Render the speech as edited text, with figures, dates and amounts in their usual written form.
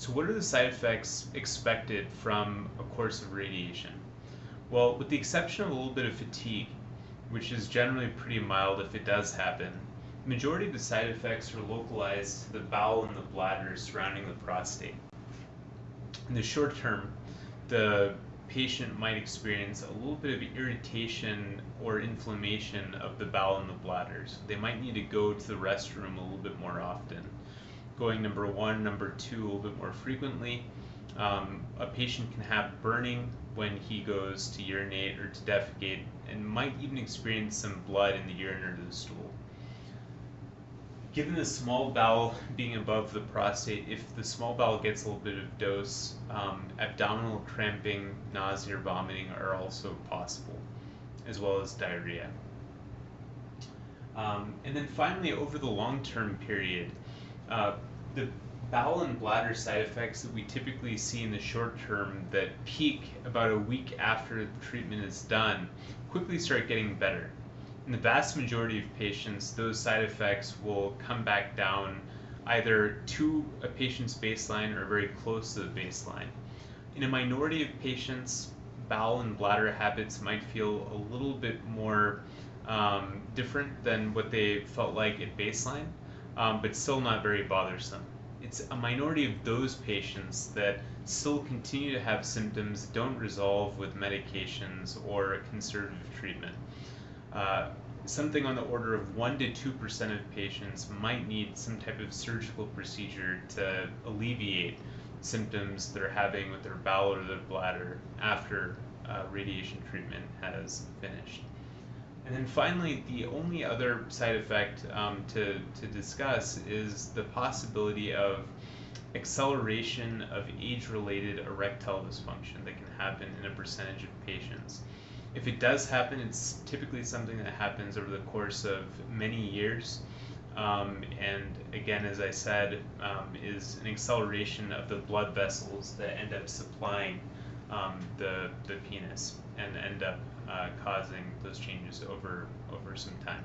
So what are the side effects expected from a course of radiation? Well, with the exception of a little bit of fatigue, which is generally pretty mild if it does happen, the majority of the side effects are localized to the bowel and the bladder surrounding the prostate. In the short term, the patient might experience a little bit of irritation or inflammation of the bowel and the bladder. So they might need to go to the restroom a little bit more often. Going number one, number two, a little bit more frequently. A patient can have burning when he goes to urinate or to defecate and might even experience some blood in the urine or the stool. Given the small bowel being above the prostate, if the small bowel gets a little bit of dose, abdominal cramping, nausea, or vomiting are also possible, as well as diarrhea. And then finally, over the long-term period, the bowel and bladder side effects that we typically see in the short term that peak about a week after the treatment is done quickly start getting better. In the vast majority of patients, those side effects will come back down either to a patient's baseline or very close to the baseline. In a minority of patients, bowel and bladder habits might feel a little bit more different than what they felt like at baseline, but still not very bothersome. It's a minority of those patients that still continue to have symptoms that don't resolve with medications or conservative treatment. Something on the order of 1 to 2% of patients might need some type of surgical procedure to alleviate symptoms they're having with their bowel or their bladder after radiation treatment has finished. And then finally, the only other side effect to discuss is the possibility of acceleration of age-related erectile dysfunction that can happen in a percentage of patients. If it does happen, it's typically something that happens over the course of many years. And again, as I said, is an acceleration of the blood vessels that end up supplying the penis and end up causing those changes over some time.